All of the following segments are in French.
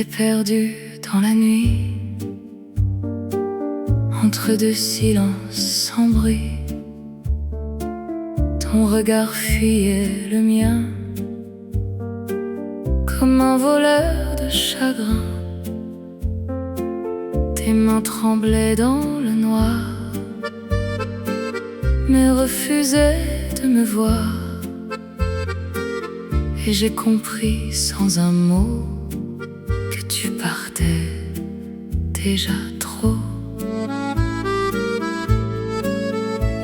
T'es perdu dans la nuit, entre deux silences sans bruit. Ton regard fuyait le mien, comme un voleur de chagrin. Tes mains tremblaient dans le noir, mais refusaient de me voir. Et j'ai compris sans un mot que tu partais déjà trop.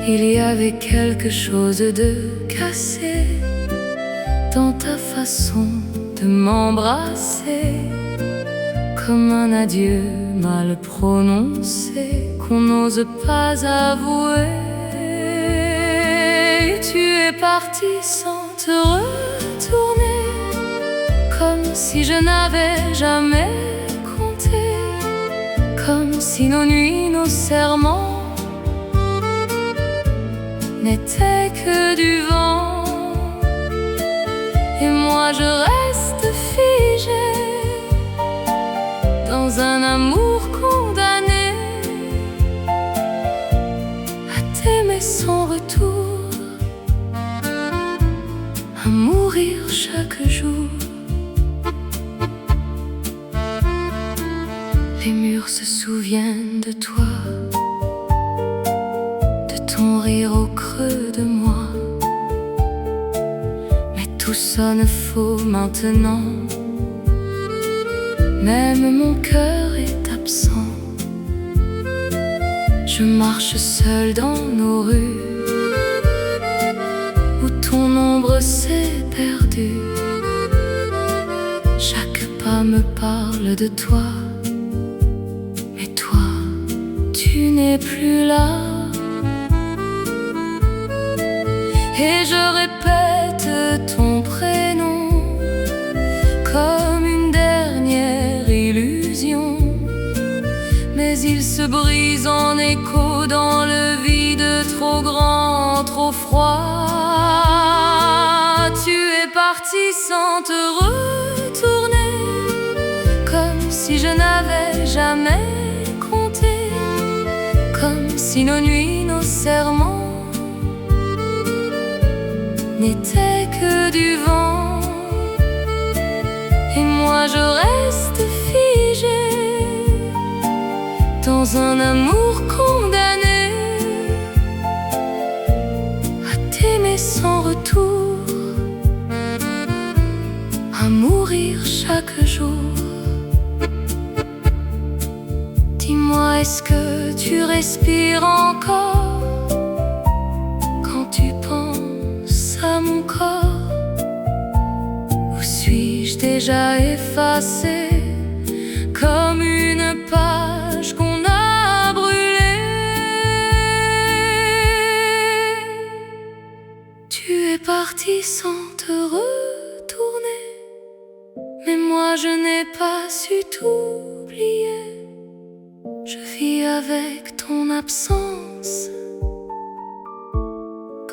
Il y avait quelque chose de cassé dans ta façon de m'embrasser, comme un adieu mal prononcé qu'on n'ose pas avouer. Tu es parti sans te retourner, comme si je n'avais jamais compté, comme si nos nuits, nos serments n'étaient que du vent. Et moi je reste figée dans un amour condamné à t'aimer sans retour, à mourir chaque jour. Les murs se souviennent de toi, de ton rire au creux de moi. Mais tout sonne faux maintenant, même mon cœur est absent. Je marche seule dans nos rues, où ton ombre s'est perdue. Chaque pas me parle de toi, mais toi, tu n'es plus là. Et je répète ton prénom comme une dernière illusion, mais il se brise en écho dans le vide trop grand, trop froid. Tu es parti sans te retourner, comme si je n'avais jamais compté, comme si nos nuits, nos serments n'étaient que du vent. Et moi je reste figée dans un amour condamné à t'aimer sans retour, à mourir chaque jour. Dis-moi, est-ce que tu respires encore quand tu penses à mon corps? Ou suis-je déjà effacée comme une page qu'on a brûlée? Tu es parti sans te retourner, mais moi je n'ai pas su t'oublier. Je vis avec ton absence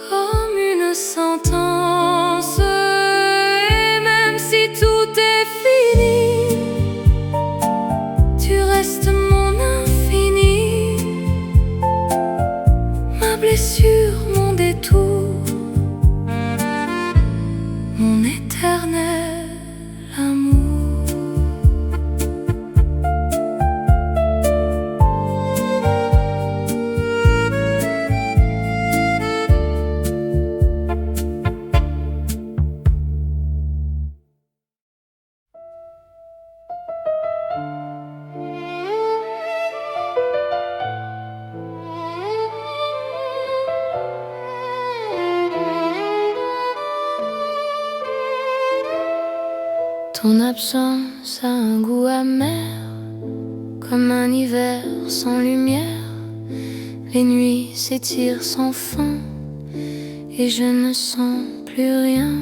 comme une sentence. Et même si tout est fini, tu restes mon infini, ma blessure, mon détour, mon éternel amour. Ton absence a un goût amer, comme un hiver sans lumière. Les nuits s'étirent sans fin, et je ne sens plus rien.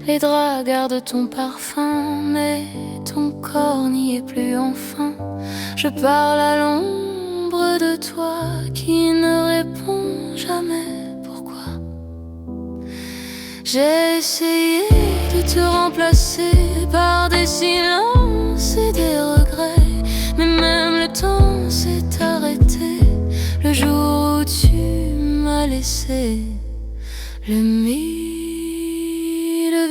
Les draps gardent ton parfum, mais ton corps n'y est plus enfin. Je parle à l'ombre de toi qui ne répond jamais. Pourquoi? J'ai essayé de te remplacer par des silences et des regrets. Mais même le temps s'est arrêté le jour où tu m'as laissé. Le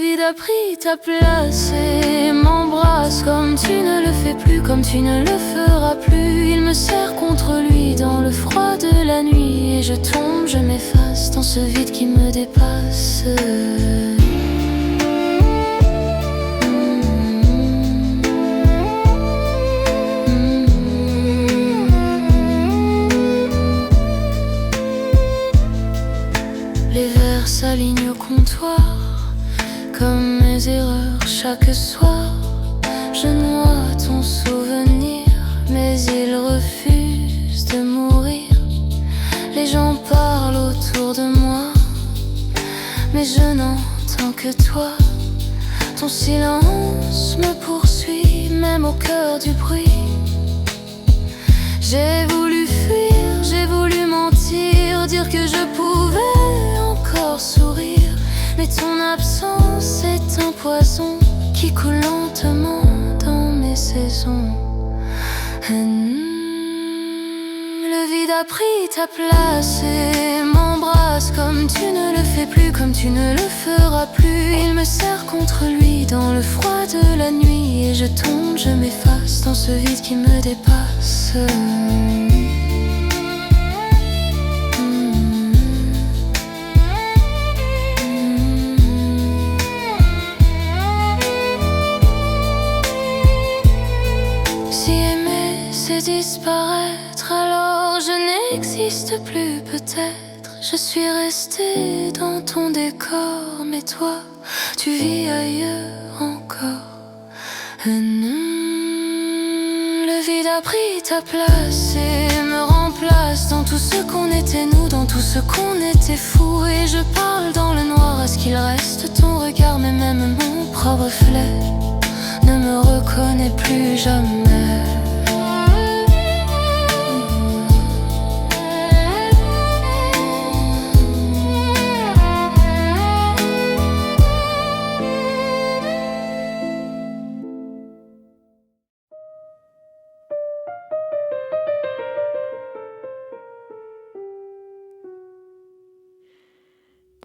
vide a pris ta place et m'embrasse comme tu ne le fais plus, comme tu ne le feras plus. Il me serre contre lui dans le froid de la nuit et je tombe, je m'efface dans ce vide qui me dépasse. Les verres s'alignent au comptoir comme mes erreurs chaque soir. Je noie ton souvenir, mais il refuse de mourir. Les gens parlent autour de moi, mais je n'entends que toi. Ton silence me poursuit, même au cœur du bruit. J'ai voulu fuir, j'ai voulu mentir, dire que je pouvais encore sourire. Mais ton absence est un poison qui coule lentement dans mes saisons. Le vide a pris ta place et m'embrasse comme tu ne le fais plus, comme tu ne le feras plus. Il me serre contre lui dans le froid de la nuit et je tombe, je m'efface dans ce vide qui me dépasse. Disparaître, alors je n'existe plus peut-être. Je suis restée dans ton décor, mais toi, tu vis ailleurs encore. Le vide a pris ta place et me remplace dans tout ce qu'on était nous, dans tout ce qu'on était fou. Et je parle dans le noir à ce qu'il reste ton regard, mais même mon propre reflet ne me reconnaît plus jamais.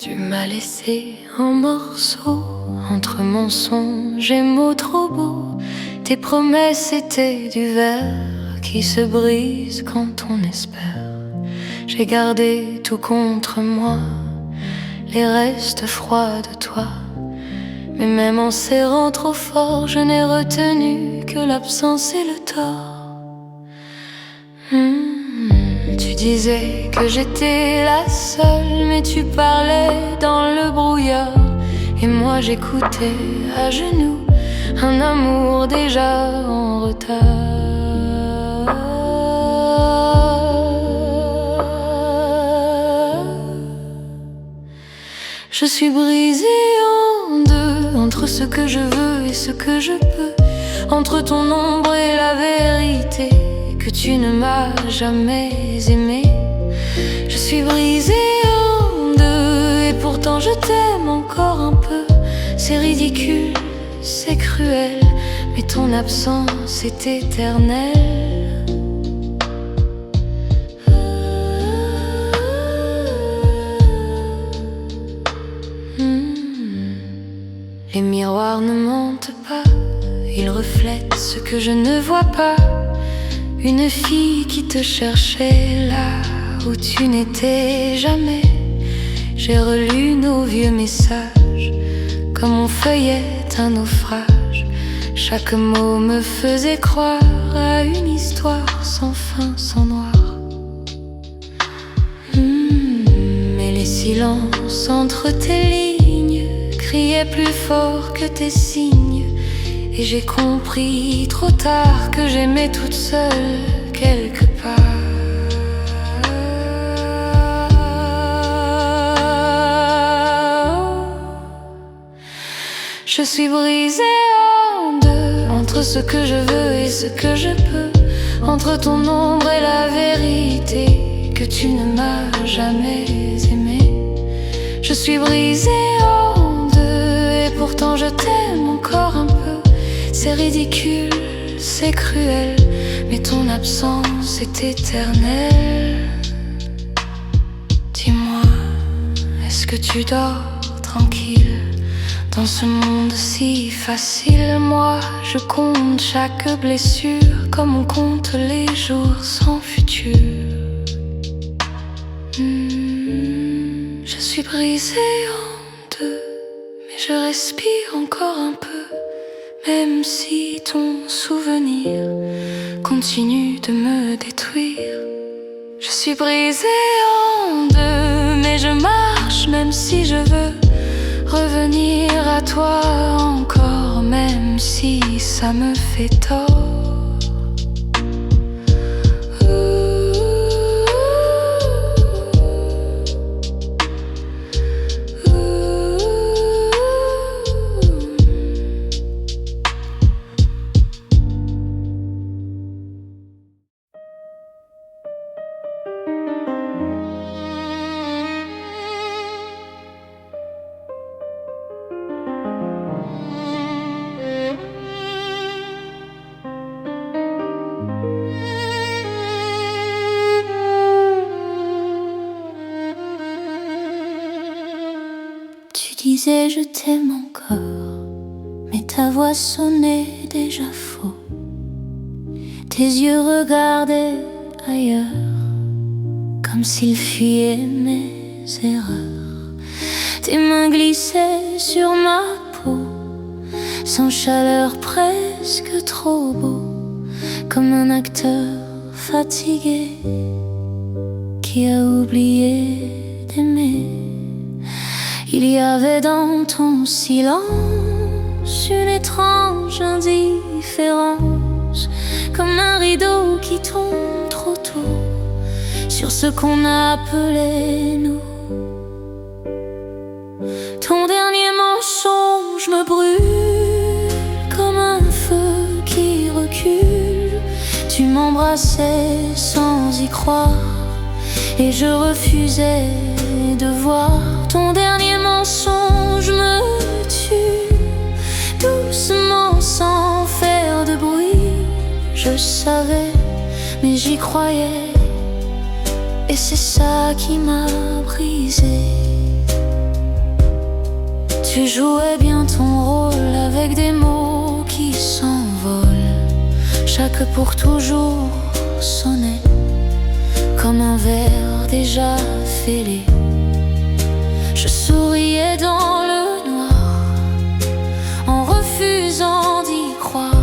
Tu m'as laissé en morceaux, entre mensonges et mots trop beaux. Tes promesses étaient du verre qui se brise quand on espère. J'ai gardé tout contre moi, les restes froids de toi. Mais même en serrant trop fort, je n'ai retenu que l'absence et le tort. Tu disais que j'étais la seule, mais tu parlais dans le brouillard. Et moi j'écoutais à genoux un amour déjà en retard. Je suis brisée en deux, entre ce que je veux et ce que je peux, entre ton ombre et la vérité que tu ne m'as jamais aimé. Je suis brisée en deux et pourtant je t'aime encore un peu. C'est ridicule, c'est cruel, mais ton absence est éternelle. Les miroirs ne mentent pas, ils reflètent ce que je ne vois pas. Une fille qui te cherchait là où tu n'étais jamais. J'ai relu nos vieux messages comme on feuillette un naufrage. Chaque mot me faisait croire à une histoire sans fin, sans noir. Mais les silences entre tes lignes criaient plus fort que tes signes. Et j'ai compris trop tard que j'aimais toute seule quelque part. Je suis brisée en deux, entre ce que je veux et ce que je peux, entre ton ombre et la vérité que tu ne m'as jamais aimé. Je suis brisée en deux et pourtant je t'aime encore un peu. C'est ridicule, c'est cruel, mais ton absence est éternelle. Dis-moi, est-ce que tu dors tranquille dans ce monde si facile? Moi, je compte chaque blessure comme on compte les jours sans futur. Je suis brisée en deux, mais je respire encore un peu, même si ton souvenir continue de me détruire. Je suis brisée en deux, mais je marche même si je veux revenir à toi encore, même si ça me fait tort. Tu disais je t'aime encore, mais ta voix sonnait déjà faux. Tes yeux regardaient ailleurs, comme s'ils fuyaient mes erreurs. Tes mains glissaient sur ma peau, sans chaleur, presque trop beau, comme un acteur fatigué qui a oublié d'aimer. Il y avait dans ton silence une étrange indifférence, comme un rideau qui tombe trop tôt sur ce qu'on a appelé nous. Ton dernier mensonge me brûle comme un feu qui recule. Tu m'embrassais sans y croire et je refusais de voir. Ton dernier mensonge me tue, doucement sans faire de bruit. Je savais, mais j'y croyais, et c'est ça qui m'a brisé. Tu jouais bien ton rôle avec des mots qui s'envolent. Chaque pour toujours sonnait comme un verre déjà fêlé. Je souriais dans le noir en refusant d'y croire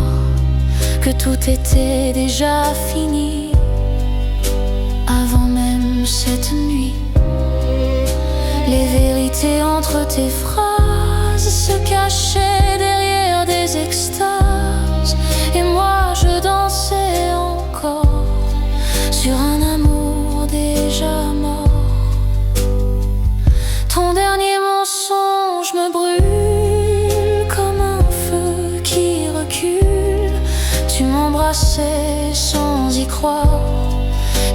que tout était déjà fini avant même cette nuit. Les vérités entre tes phrases se cachaient derrière des extases, et moi je dansais encore sur un amour déjà mort. Ton dernier mensonge me brûle comme un feu qui recule. Tu m'embrassais sans y croire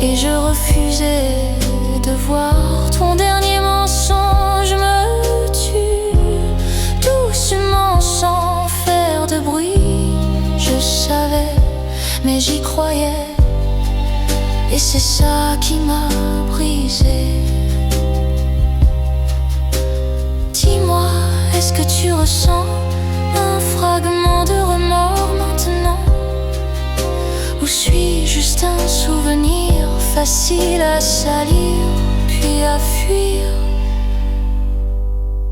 et je refusais de voir. Ton dernier mensonge me tue, doucement sans faire de bruit. Je savais, mais j'y croyais, et c'est ça qui m'a brisé. Dis-moi, est-ce que tu ressens un fragment de remords maintenant? Ou suis-je juste un souvenir facile à salir puis à fuir?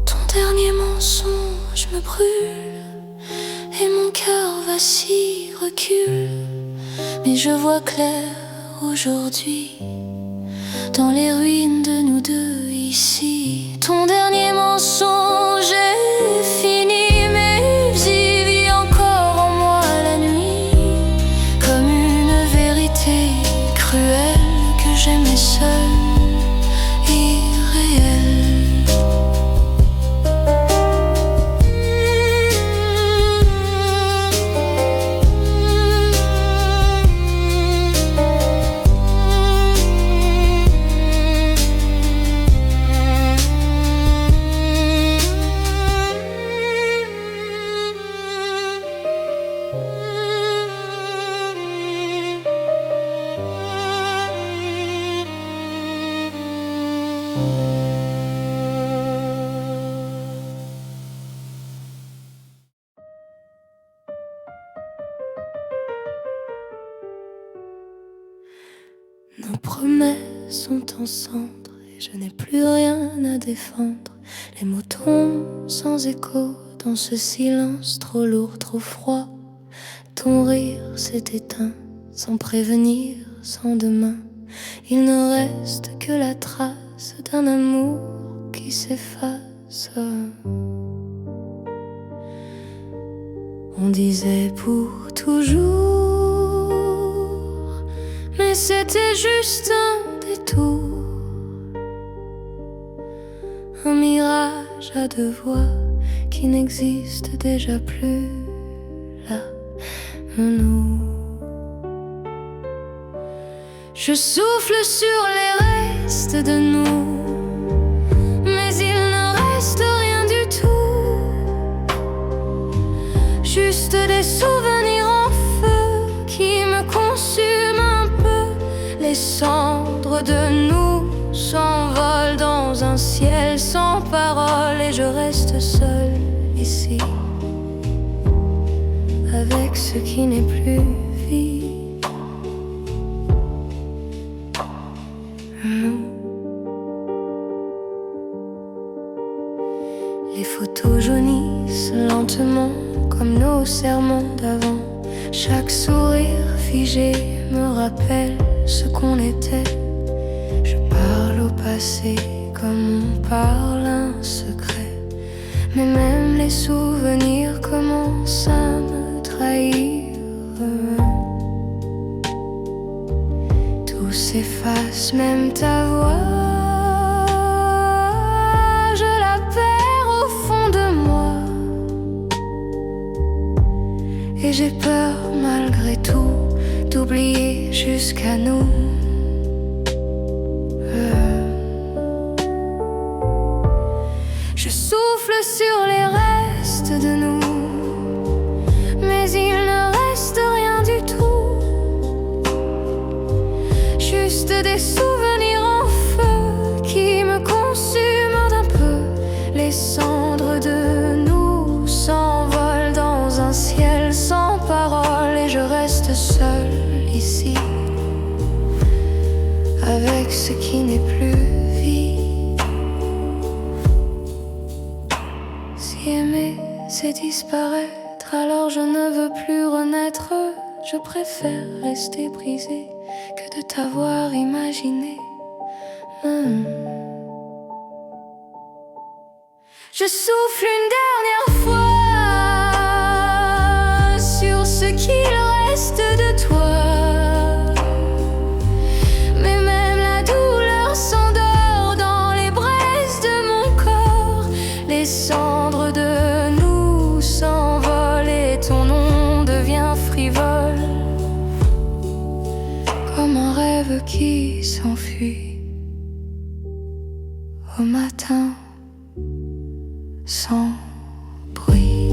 Ton dernier mensonge me brûle et mon cœur vacille, recule. Mais je vois clair aujourd'hui dans les ruines de nous deux ici. Ton dernier mensonge est fini, mais il vit encore en moi la nuit, comme une vérité cruelle que j'aimais seule, irréelle. promesses sont en cendres et je n'ai plus rien à défendre. Les mots tombent sans écho dans ce silence trop lourd, trop froid. Ton rire s'est éteint sans prévenir, sans demain. Il ne reste que la trace d'un amour qui s'efface. On disait pour toujours, mais c'était juste un détour, un mirage à deux voix qui n'existe déjà plus là. Nous, je souffle sur les restes de nous, mais il ne reste rien du tout, juste des souvenirs en feu qui me consument un peu. Les cendres de nous s'envolent dans un ciel sans parole et je reste seule ici avec ce qui n'est plus vie. Les photos jaunissent lentement comme nos serments d'avant. Chaque sourire figé me rappelle ce qu'on était. Je parle au passé comme on parle un secret, mais même les souvenirs commencent à me trahir. Tout s'efface, même ta voix. Et j'ai peur malgré tout d'oublier jusqu'à nous. Je souffle sur les restes de nous, mais il ne reste rien du tout, juste des souvenirs en feu qui me consument d'un peu. Les cendres de nous s'envolent dans un ciel sans parole et je reste seule ici avec ce qui n'est plus vie. Si aimer c'est disparaître, alors je ne veux plus renaître. Je préfère rester brisée que de t'avoir imaginé. Je souffle une dernière fois sur ce qu'il reste de toi, mais même la douleur s'endort dans les braises de mon corps. Les cendres de nous s'envolent et ton nom devient frivole, comme un rêve qui s'enfuit au matin sans bruit.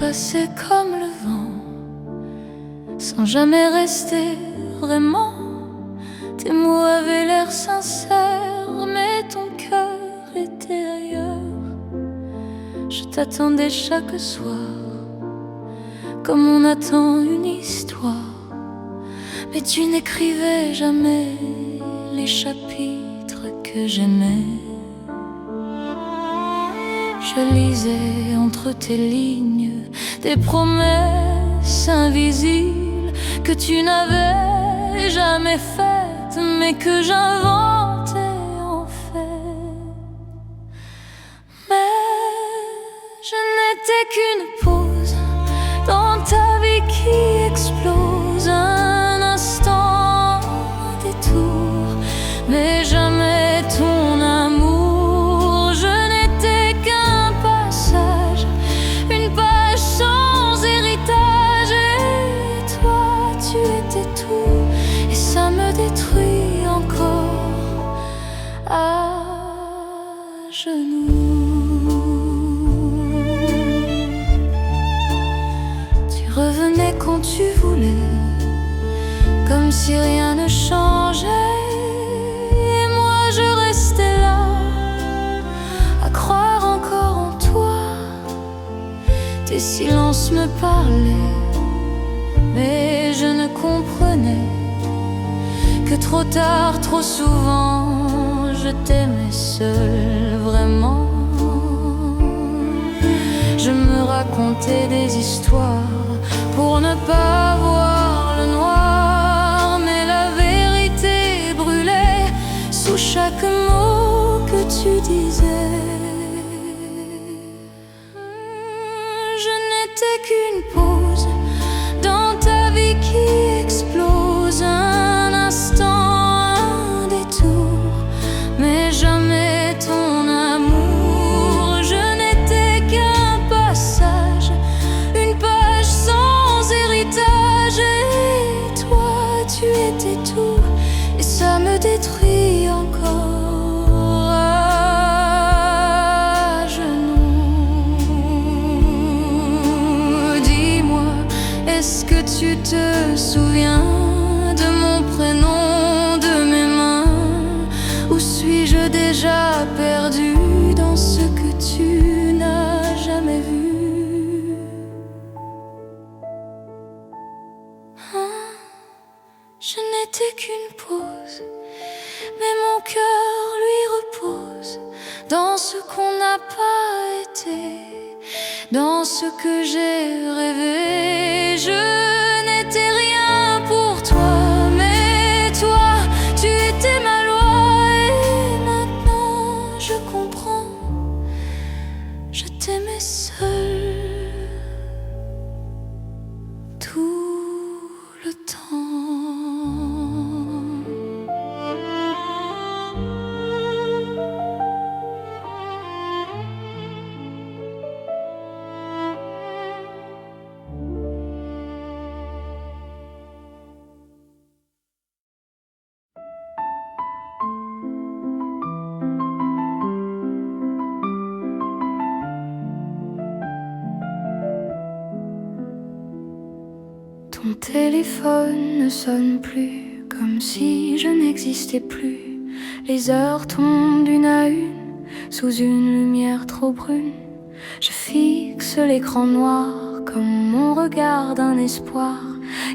Passé comme le vent, sans jamais rester vraiment. Tes mots avaient l'air sincères, mais ton cœur était ailleurs. Je t'attendais chaque soir, comme on attend une histoire, mais tu n'écrivais jamais les chapitres que j'aimais. Je lisais entre tes lignes des promesses invisibles que tu n'avais jamais faites, mais que j'inventais en fait. Mais je n'étais qu'une pause dans ta vie qui explose, un instant, un détour, mais jamais ton amour. Je n'étais qu'un passage, une page Les silences me parlaient, mais je ne comprenais que trop tard, trop souvent, je t'aimais seul, vraiment. Je me racontais des histoires pour ne pas voir le noir, mais la vérité brûlait sous chaque mot que tu disais. Je n'étais qu'une pause dans ta vie qui explose, un instant, un détour, mais jamais ton amour. Je n'étais qu'un passage, une page sans héritage, et toi tu étais tout, et ça me détruit encore. Est-ce que tu te souviens de mon prénom, de mes mains? Ou suis-je déjà perdu dans ce que tu n'as jamais vu? Je n'étais qu'une pause, mais mon cœur lui repose dans ce qu'on n'a pas été, dans ce que j'ai rêvé. Je n'étais rien pour toi, mais toi, tu étais ma loi. Et maintenant je comprends, je t'aimais seul tout le temps. Ton téléphone ne sonne plus, comme si je n'existais plus. Les heures tombent une à une, sous une lumière trop brune. Je fixe l'écran noir, comme mon regard d'un espoir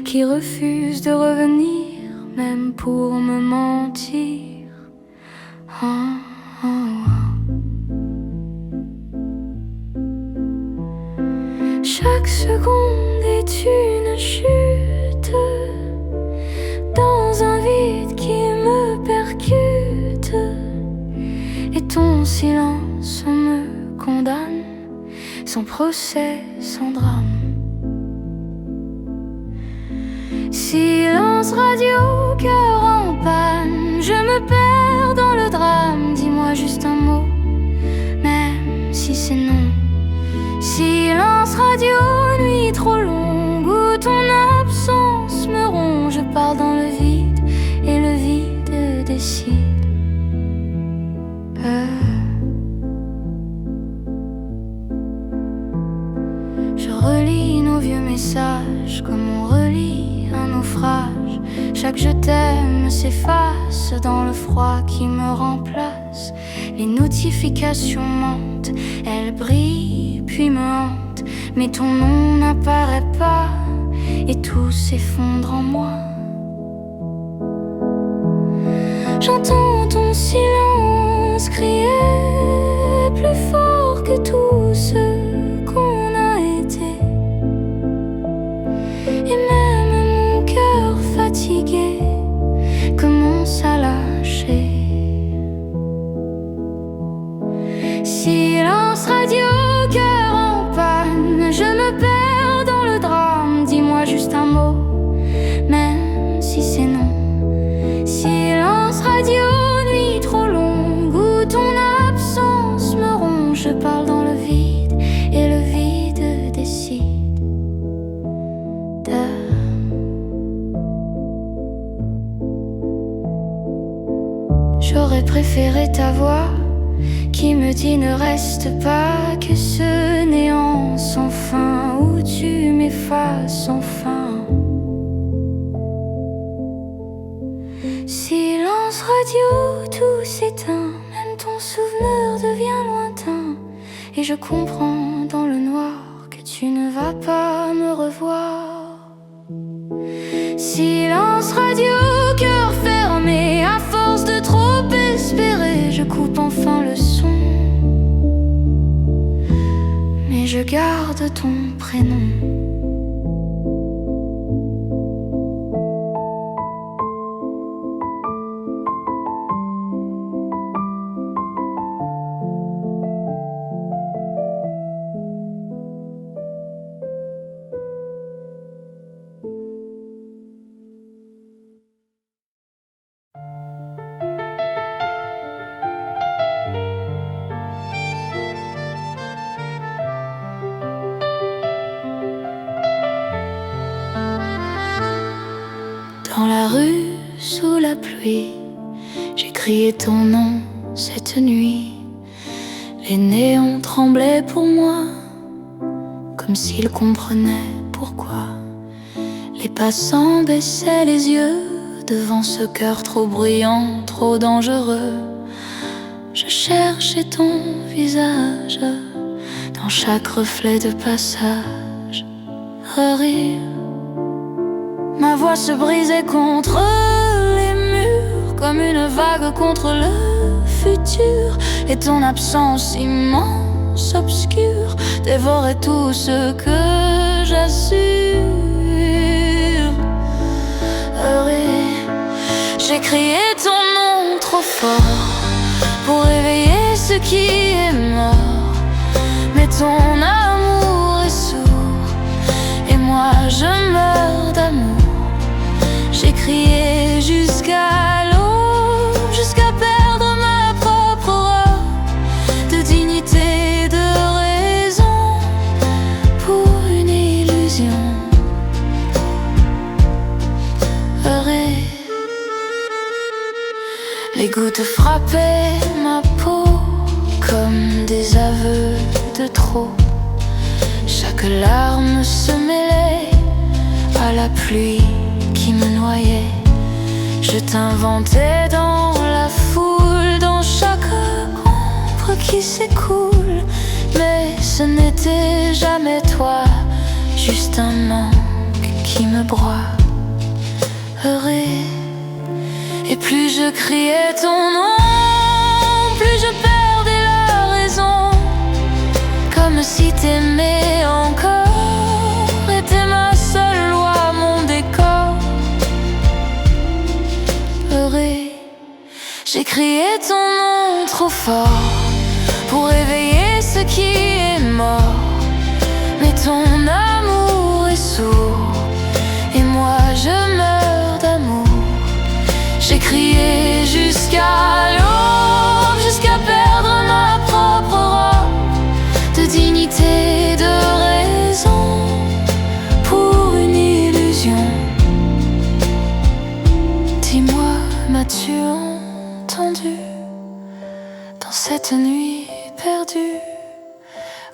qui refuse de revenir, même pour me mentir. Oh, oh, oh. Chaque seconde est une chute dans un vide qui me percute, et ton silence me condamne, sans procès, sans drame. Silence radio, cœur en panne, je me perds dans le drame. Dis-moi juste un mot, même si c'est non. Silence radio, nuit trop longue où ton absence me ronge. Je parle dans le vide et le vide décide. Je relis nos vieux messages comme on relit un naufrage. Chaque je t'aime s'efface dans le froid qui me remplace. Les notifications mentent, elles brillent puis me hantent, mais ton nom n'apparaît pas et tout s'effondre en moi. J'entends ton silence crier plus fort que tout ce qu'on a été, et même mon cœur fatigué commence à lâcher. Silence radio, cœur en panne, je me perds dans le drame. Dis-moi juste un mot, même si c'est non. Silence radio, nuit trop longue où ton absence me ronge. Je parle dans le vide et le vide décide. J'aurais préféré ta voix qui me dit ne reste pas, que ce néant sans fin où tu m'effaces enfin. Silence radio, tout s'éteint, même ton souvenir devient lointain, et je comprends dans le noir que tu ne va pas me revoir. Silence radio, cœur fermé. À force de trop espérer, je coupe enfin le son. Mais je garde ton prénom. Dans la rue, sous la pluie, j'ai crié ton nom cette nuit. Les néons tremblaient pour moi, comme s'ils comprenaient pourquoi. Les passants baissaient les yeux devant ce cœur trop bruyant, trop dangereux. Je cherchais ton visage dans chaque reflet de passage. Rire. Ma voix se brisait contre les murs, comme une vague contre le futur. Et ton absence immense, obscure, dévorait tout ce que j'assure. J'ai crié ton nom trop fort pour réveiller ce qui est mort. Mais ton amour est sourd et moi je meurs d'amour. J'ai crié jusqu'à l'aube, jusqu'à perdre ma propre aura de dignité, de raison pour une illusion. Les gouttes frappaient ma peau comme des aveux de trop. Chaque larme se mêlait à la pluie qui me noyait. Je t'inventais dans la foule, dans chaque ombre qui s'écoule. Mais ce n'était jamais toi, juste un manque qui me broie. Et plus je criais ton nom, plus je perdais la raison. Comme si t'aimais encore était ma seule loi, mon décor. J'ai crié ton nom trop fort pour réveiller ce qui est mort. Mais ton amour est sourd et moi je meurs d'amour. J'ai crié jusqu'à l'aube, jusqu'à perdre ma propre robe de dignité, de raison pour une illusion. Dis-moi, m'as-tu entendu dans cette nuit perdue?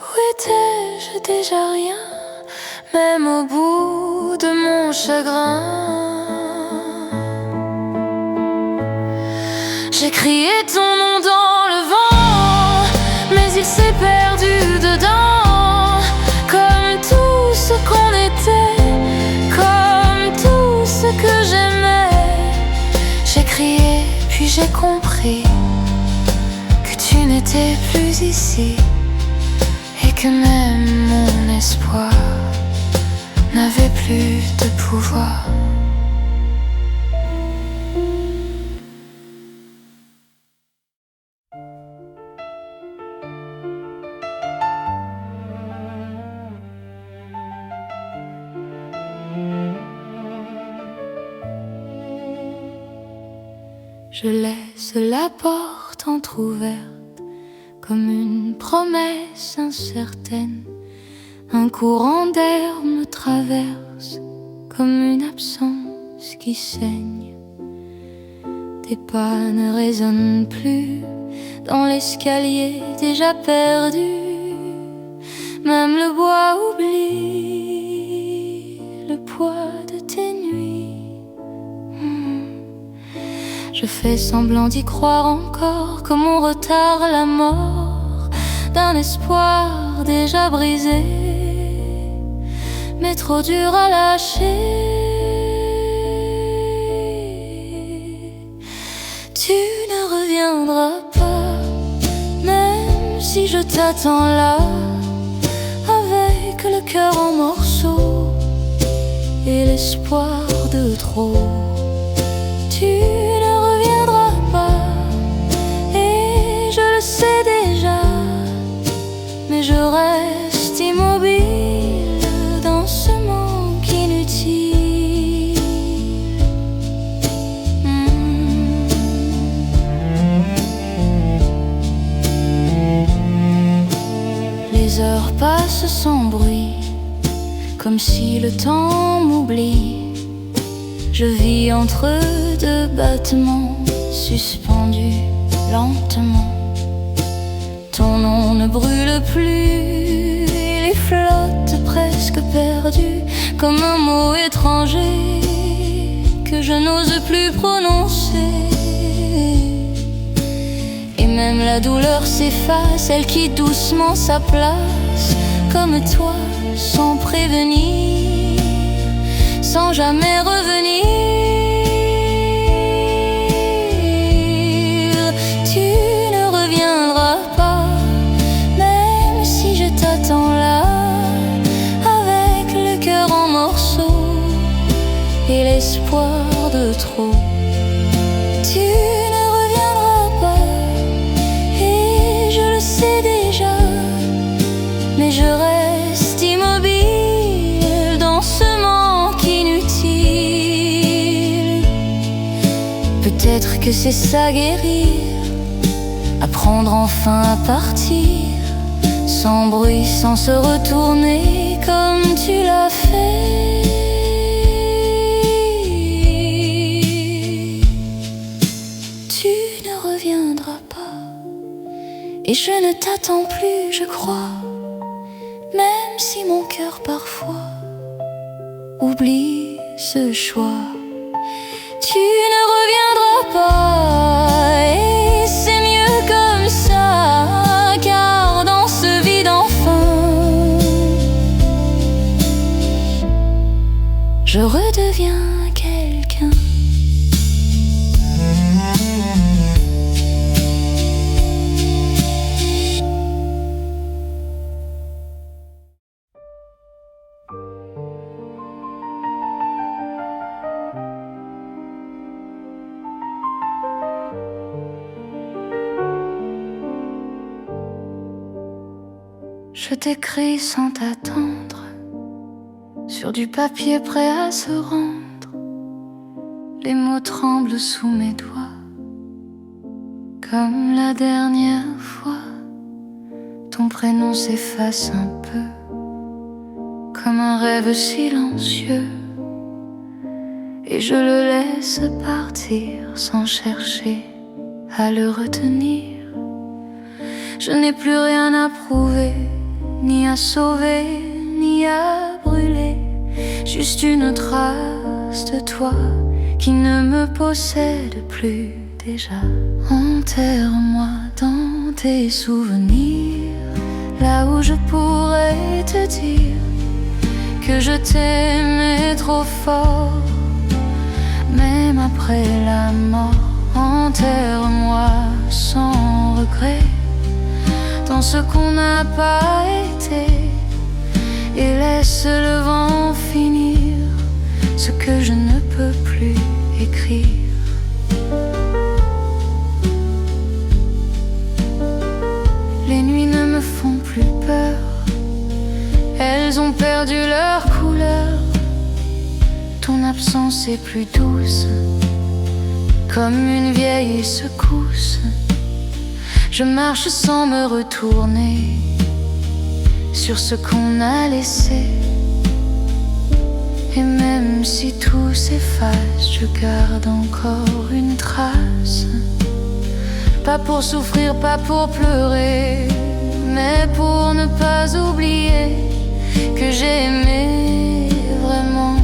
Où étais-je déjà rien, même au bout de mon chagrin? J'ai crié ton nom dans le vent, mais il s'est perdu dedans. Comme tout ce qu'on était, comme tout ce que j'aimais. J'ai crié, puis j'ai compris que tu n'étais plus ici, et que même mon espoir n'avait plus de pouvoir. Je laisse la porte entr'ouverte comme une promesse incertaine. Un courant d'air me traverse comme une absence qui saigne. Tes pas ne résonnent plus dans l'escalier déjà perdu. Même le bois oublie le poids de tes nuits. Je fais semblant d'y croire encore, que mon retard la mort d'un espoir déjà brisé. mais trop dur à lâcher. Tu ne reviendras pas, même si je t'attends là, avec le cœur en morceaux et l'espoir de trop. Tu ne reviendras pas, et je le sais déjà, mais je reste immobile dans ce manque inutile. Les heures passent sans bruit, comme si le temps m'oublie. Je vis entre deux battements, suspendu lentement. Ton nom ne brûle plus, il y flotte presque perdu, comme un mot étranger que je n'ose plus prononcer. Et même la douleur s'efface, elle quitte doucement sa place, comme toi, sans prévenir, sans jamais revenir. Tu ne reviendras pas, même si je t'attends là, avec le cœur en morceaux et l'espoir de trop. Tu ne reviendras pas, et je le sais déjà, mais je reste immobile dans ce manque inutile. Peut-être que c'est ça guérir, apprendre enfin à partir, sans bruit, sans se retourner comme tu l'as fait. Tu ne reviendras pas, et je ne t'attends plus, je crois, même si mon cœur parfois oublie ce choix. Tu ne reviendras pas, et c'est mieux comme ça, car dans ce vide enfin, je redeviens quelqu'un. Je t'écris sans t'attendre, sur du papier prêt à se rendre. Les mots tremblent sous mes doigts, comme la dernière fois. Ton prénom s'efface un peu, comme un rêve silencieux, et je le laisse partir sans chercher à le retenir. Je n'ai plus rien à prouver, ni à sauver, ni à brûler, juste une trace de toi qui ne me possède plus déjà. Enterre-moi dans tes souvenirs, là où je pourrais te dire que je t'aimais trop fort, même après la mort. Enterre-moi sans regret dans ce qu'on n'a pas été, et laisse le vent finir ce que je ne peux plus écrire. Les nuits ne me font plus peur, elles ont perdu leur couleur. Ton absence est plus douce, comme une vieille secousse. Je marche sans me retourner sur ce qu'on a laissé, et même si tout s'efface, je garde encore une trace. Pas pour souffrir, pas pour pleurer, mais pour ne pas oublier que j'ai aimé vraiment,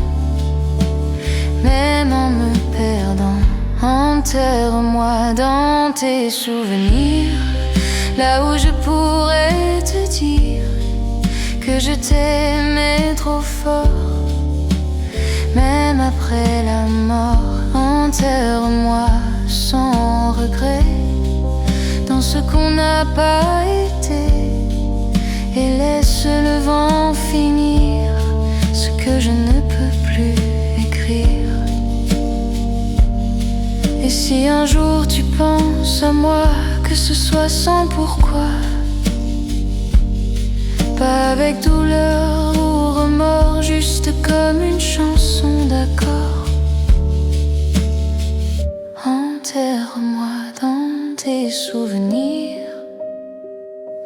même en me perdant. Enterre-moi dans tes souvenirs, là où je pourrais te dire que je t'aimais trop fort. Même après la mort, enterre-moi sans regret dans ce qu'on n'a pas été, et laisse le vent finir ce que je ne peux plus écrire. Et si un jour tu penses à moi, que ce soit sans pourquoi, pas avec douleur ou remords, juste comme une chanson d'accord. Enterre-moi dans tes souvenirs,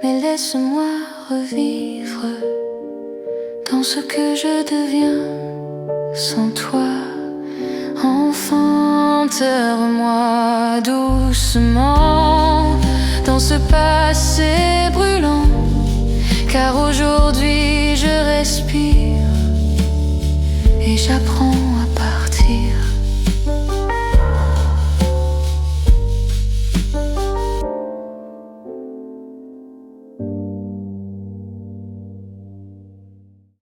mais laisse-moi revivre dans ce que je deviens sans toi. Enfin, enterre-moi doucement dans ce passé brûlant, car aujourd'hui je respire et j'apprends